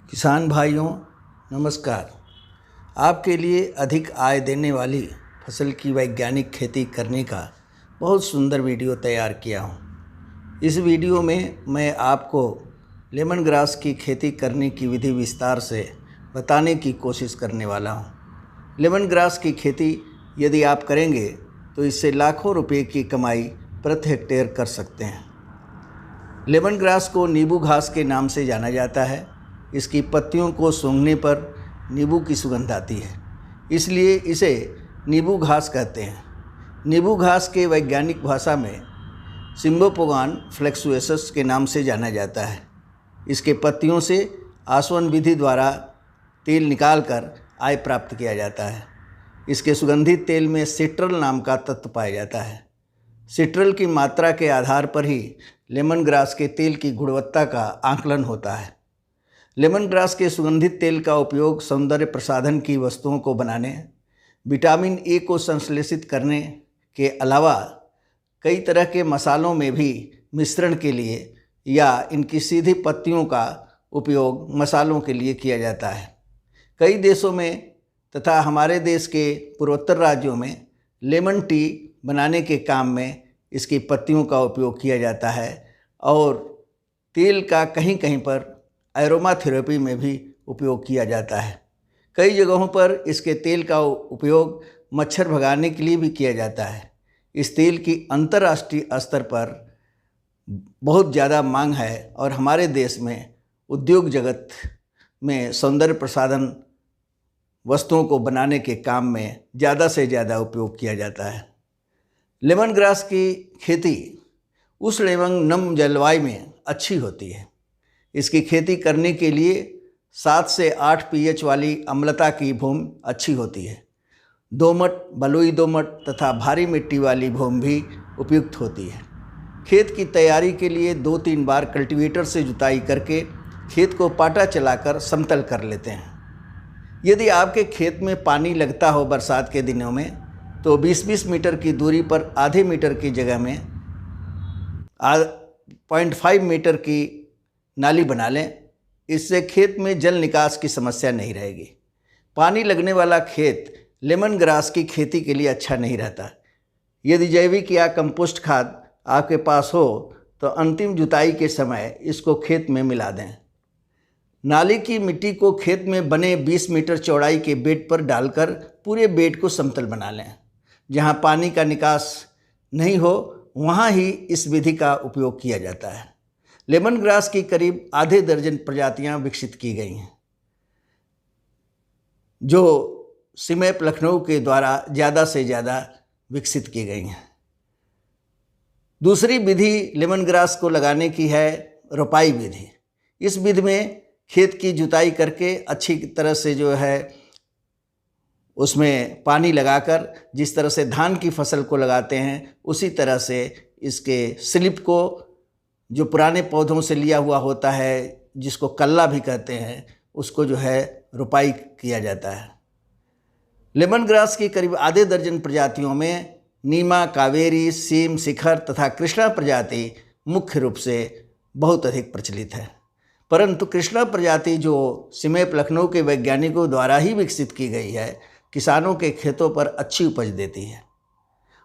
किसान भाइयों नमस्कार। आपके लिए अधिक आय देने वाली फसल की वैज्ञानिक खेती करने का बहुत सुंदर वीडियो तैयार किया हूँ। इस वीडियो में मैं आपको लेमन ग्रास की खेती करने की विधि विस्तार से बताने की कोशिश करने वाला हूँ। लेमन ग्रास की खेती यदि आप करेंगे तो इससे लाखों रुपए की कमाई प्रति हेक्टेयर कर सकते हैं। लेमन ग्रास को नींबू घास के नाम से जाना जाता है। इसकी पत्तियों को सूंघने पर नींबू की सुगंध आती है, इसलिए इसे नींबू घास कहते हैं। नींबू घास के वैज्ञानिक भाषा में सिम्बोपोगान फ्लेक्सुएसस के नाम से जाना जाता है। इसके पत्तियों से आसवन विधि द्वारा तेल निकालकर आय प्राप्त किया जाता है। इसके सुगंधित तेल में सिट्रल नाम का तत्व पाया जाता है। सिट्रल की मात्रा के आधार पर ही लेमन ग्रास के तेल की गुणवत्ता का आकलन होता है। लेमन ग्रास के सुगंधित तेल का उपयोग सौंदर्य प्रसाधन की वस्तुओं को बनाने, विटामिन ए को संश्लेषित करने के अलावा कई तरह के मसालों में भी मिश्रण के लिए या इनकी सीधी पत्तियों का उपयोग मसालों के लिए किया जाता है। कई देशों में तथा हमारे देश के पूर्वोत्तर राज्यों में लेमन टी बनाने के काम में इसकी पत्तियों का उपयोग किया जाता है और तेल का कहीं कहीं पर एरोमा थेरेपी में भी उपयोग किया जाता है। कई जगहों पर इसके तेल का उपयोग मच्छर भगाने के लिए भी किया जाता है। इस तेल की अंतर्राष्ट्रीय स्तर पर बहुत ज़्यादा मांग है और हमारे देश में उद्योग जगत में सौंदर्य प्रसाधन वस्तुओं को बनाने के काम में ज़्यादा से ज़्यादा उपयोग किया जाता है। लेमन ग्रास की खेती उष्ण एवं नम जलवायु में अच्छी होती है। इसकी खेती करने के लिए 7 से 8 pH वाली अम्लता की भूमि अच्छी होती है। दोमट, बलुई दोमट तथा भारी मिट्टी वाली भूमि भी उपयुक्त होती है। खेत की तैयारी के लिए 2-3 बार कल्टीवेटर से जुताई करके खेत को पाटा चलाकर समतल कर लेते हैं। यदि आपके खेत में पानी लगता हो बरसात के दिनों में तो 20-20 मीटर की दूरी पर आधे मीटर की जगह में 0.5 मीटर की नाली बना लें। इससे खेत में जल निकास की समस्या नहीं रहेगी। पानी लगने वाला खेत लेमन ग्रास की खेती के लिए अच्छा नहीं रहता। यदि जैविक या कंपोस्ट खाद आपके पास हो तो अंतिम जुताई के समय इसको खेत में मिला दें। नाली की मिट्टी को खेत में बने 20 मीटर चौड़ाई के बेड पर डालकर पूरे बेड को समतल बना लें। जहां पानी का निकास नहीं हो वहां ही इस विधि का उपयोग किया जाता है। लेमन ग्रास की करीब आधे दर्जन प्रजातियां विकसित की गई हैं, जो सीमेप लखनऊ के द्वारा ज़्यादा से ज़्यादा विकसित की गई हैं। दूसरी विधि लेमन ग्रास को लगाने की है रोपाई विधि। इस विधि में खेत की जुताई करके अच्छी तरह से जो है उसमें पानी लगाकर जिस तरह से धान की फसल को लगाते हैं उसी तरह से इसके स्लिप को जो पुराने पौधों से लिया हुआ होता है जिसको कल्ला भी कहते हैं उसको जो है रोपाई किया जाता है। लेमन ग्रास की करीब आधे दर्जन प्रजातियों में नीमा, कावेरी, सीम, शिखर तथा कृष्णा प्रजाति मुख्य रूप से बहुत अधिक प्रचलित है। परंतु कृष्णा प्रजाति जो सीमेप लखनऊ के वैज्ञानिकों द्वारा ही विकसित की गई है, किसानों के खेतों पर अच्छी उपज देती है।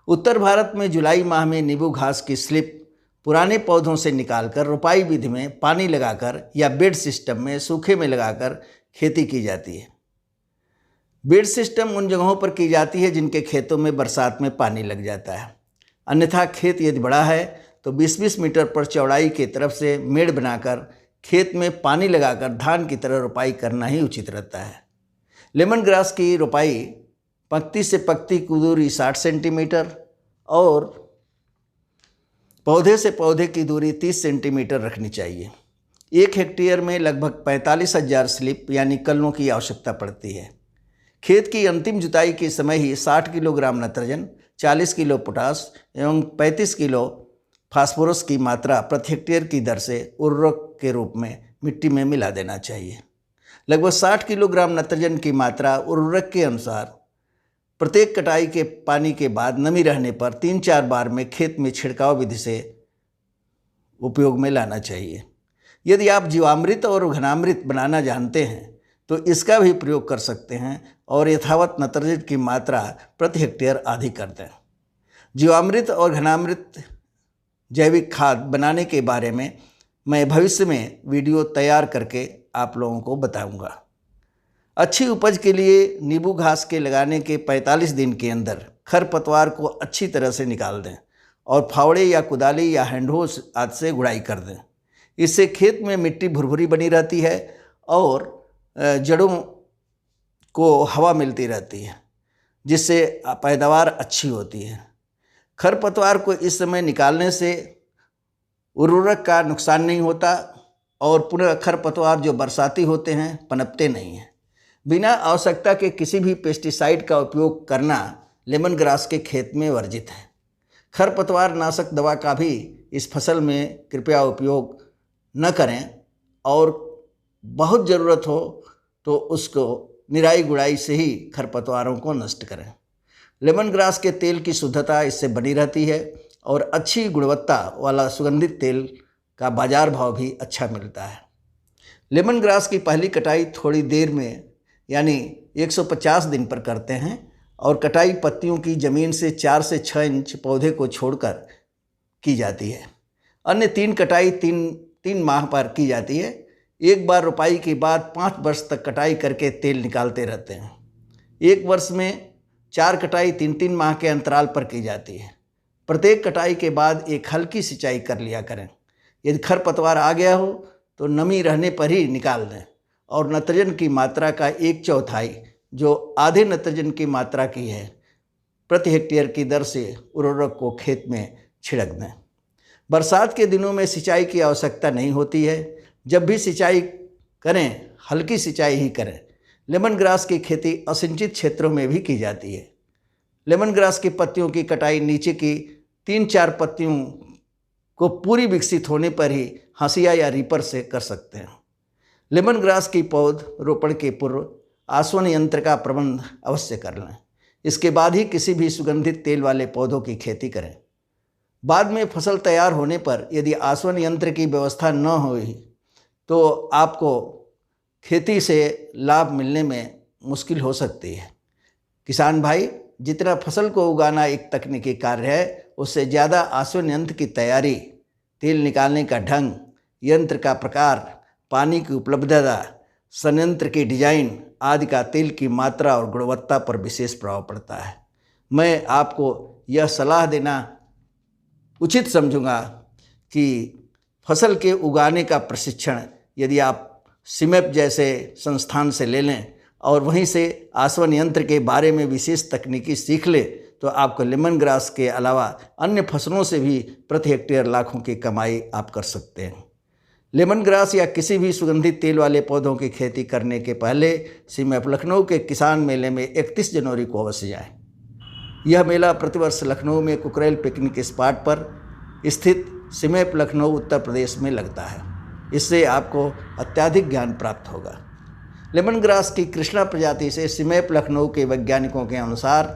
उत्तर भारत में जुलाई माह में नींबू घास की स्लिप पुराने पौधों से निकालकर रोपाई विधि में पानी लगाकर या बेड सिस्टम में सूखे में लगाकर खेती की जाती है। बेड सिस्टम उन जगहों पर की जाती है जिनके खेतों में बरसात में पानी लग जाता है। अन्यथा खेत यदि बड़ा है तो 20-20 मीटर पर चौड़ाई की तरफ से मेड़ बनाकर खेत में पानी लगाकर धान की तरह रोपाई करना ही उचित रहता है। लेमन ग्रास की रोपाई पंक्ति से पंक्ति की दूरी 60 सेंटीमीटर और पौधे से पौधे की दूरी 30 सेंटीमीटर रखनी चाहिए। 1 हेक्टेयर में लगभग 45,000 स्लिप यानी कल्लों की आवश्यकता पड़ती है। खेत की अंतिम जुताई के समय ही 60 किलोग्राम नाइट्रोजन, 40 किलो पोटास एवं 35 किलो फास्फोरस की मात्रा प्रति हेक्टेयर की दर से उर्वरक के रूप में मिट्टी में मिला देना चाहिए। लगभग 60 किलोग्राम नाइट्रोजन की मात्रा उर्वरक के अनुसार प्रत्येक कटाई के पानी के बाद नमी रहने पर 3-4 बार में खेत में छिड़काव विधि से उपयोग में लाना चाहिए। यदि आप जीवामृत और घनामृत बनाना जानते हैं तो इसका भी प्रयोग कर सकते हैं और यथावत नाइट्रोजन की मात्रा प्रति हेक्टेयर आधी कर दें। जीवामृत और घनामृत जैविक खाद बनाने के बारे में मैं भविष्य में वीडियो तैयार करके आप लोगों को बताऊंगा। अच्छी उपज के लिए नींबू घास के लगाने के 45 दिन के अंदर खरपतवार को अच्छी तरह से निकाल दें और फावड़े या कुदाली या हैंडहोस आदि से गुड़ाई कर दें। इससे खेत में मिट्टी भुरभुरी बनी रहती है और जड़ों को हवा मिलती रहती है, जिससे पैदावार अच्छी होती है। खरपतवार को इस समय निकालने से उर्वरक का नुकसान नहीं होता और पुनः खरपतवार जो बरसाती होते हैं पनपते नहीं हैं। बिना आवश्यकता के किसी भी पेस्टिसाइड का उपयोग करना लेमन ग्रास के खेत में वर्जित है। खरपतवार नाशक दवा का भी इस फसल में कृपया उपयोग न करें और बहुत ज़रूरत हो तो उसको निराई गुड़ाई से ही खरपतवारों को नष्ट करें। लेमन ग्रास के तेल की शुद्धता इससे बनी रहती है और अच्छी गुणवत्ता वाला सुगंधित तेल का बाजार भाव भी अच्छा मिलता है। लेमन ग्रास की पहली कटाई थोड़ी देर में यानी 150 दिन पर करते हैं और कटाई पत्तियों की ज़मीन से 4 से 6 इंच पौधे को छोड़कर की जाती है। अन्य 3 कटाई 3 माह पर की जाती है। एक बार रोपाई के बाद 5 वर्ष तक कटाई करके तेल निकालते रहते हैं। एक वर्ष में 4 कटाई 3-3 माह के अंतराल पर की जाती है। प्रत्येक कटाई के बाद एक हल्की सिंचाई कर लिया करें। यदि खरपतवार आ गया हो तो नमी रहने पर ही निकाल दें और नाइट्रोजन की मात्रा का 1/4 जो आधे नाइट्रोजन की मात्रा की है प्रति हेक्टेयर की दर से उर्वरक को खेत में छिड़क दें। बरसात के दिनों में सिंचाई की आवश्यकता नहीं होती है। जब भी सिंचाई करें हल्की सिंचाई ही करें। लेमन ग्रास की खेती असिंचित क्षेत्रों में भी की जाती है। लेमन ग्रास की पत्तियों की कटाई नीचे की 3-4 पत्तियों को पूरी विकसित होने पर ही हंसिया या रीपर से कर सकते हैं। लेमन ग्रास की पौध रोपण के पूर्व आसवन यंत्र का प्रबंध अवश्य कर लें। इसके बाद ही किसी भी सुगंधित तेल वाले पौधों की खेती करें। बाद में फसल तैयार होने पर यदि आसवन यंत्र की व्यवस्था न हुई तो आपको खेती से लाभ मिलने में मुश्किल हो सकती है। किसान भाई, जितना फसल को उगाना एक तकनीकी कार्य है, उससे ज़्यादा आसवन यंत्र की तैयारी, तेल निकालने का ढंग, यंत्र का प्रकार, पानी की उपलब्धता, संयंत्र की डिजाइन आदि का तेल की मात्रा और गुणवत्ता पर विशेष प्रभाव पड़ता है। मैं आपको यह सलाह देना उचित समझूंगा कि फसल के उगाने का प्रशिक्षण यदि आप सीमेप जैसे संस्थान से ले लें और वहीं से आसवन यंत्र के बारे में विशेष तकनीकी सीख ले तो आपको लेमन ग्रास के अलावा अन्य फसलों से भी प्रति हेक्टेयर लाखों की कमाई आप कर सकते हैं। लेमन ग्रास या किसी भी सुगंधित तेल वाले पौधों की खेती करने के पहले सीमेप लखनऊ के किसान मेले में 31 जनवरी को अवश्य जाएं। यह मेला प्रतिवर्ष लखनऊ में कुकरेल पिकनिक स्पॉट पर स्थित सीमेप लखनऊ उत्तर प्रदेश में लगता है। इससे आपको अत्यधिक ज्ञान प्राप्त होगा। लेमन ग्रास की कृष्णा प्रजाति से सीमेप लखनऊ के वैज्ञानिकों के अनुसार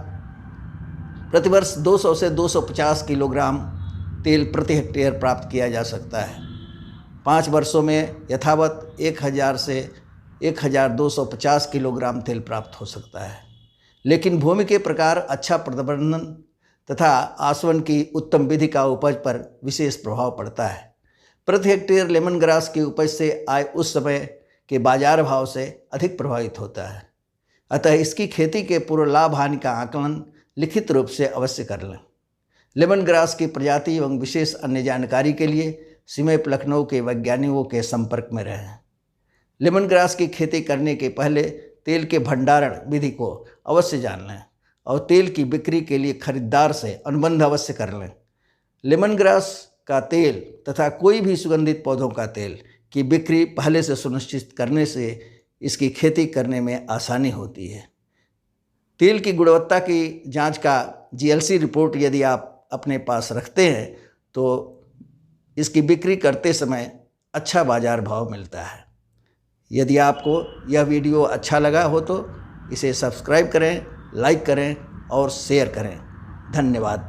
प्रतिवर्ष 200 से 250 किलोग्राम तेल प्रति हेक्टेयर प्राप्त किया जा सकता है। 5 वर्षों में यथावत 1000 से 1250 किलोग्राम तेल प्राप्त हो सकता है। लेकिन भूमि के प्रकार, अच्छा प्रबंधन तथा आसवन की उत्तम विधि का उपज पर विशेष प्रभाव पड़ता है। प्रति हेक्टेयर लेमन ग्रास की उपज से आय उस समय के बाजार भाव से अधिक प्रभावित होता है। अतः इसकी खेती के पूर्व लाभ हानि का आकलन लिखित रूप से अवश्य कर लें। लेमन ग्रास की प्रजाति एवं विशेष अन्य जानकारी के लिए सीमेप लखनऊ के वैज्ञानिकों के संपर्क में रहें। लेमन ग्रास की खेती करने के पहले तेल के भंडारण विधि को अवश्य जान लें और तेल की बिक्री के लिए खरीदार से अनुबंध अवश्य कर लें। लेमन ग्रास का तेल तथा कोई भी सुगंधित पौधों का तेल की बिक्री पहले से सुनिश्चित करने से इसकी खेती करने में आसानी होती है। तेल की गुणवत्ता की जांच का GLC रिपोर्ट यदि आप अपने पास रखते हैं तो इसकी बिक्री करते समय अच्छा बाजार भाव मिलता है। यदि आपको यह वीडियो अच्छा लगा हो तो इसे सब्सक्राइब करें, लाइक करें और शेयर करें। धन्यवाद।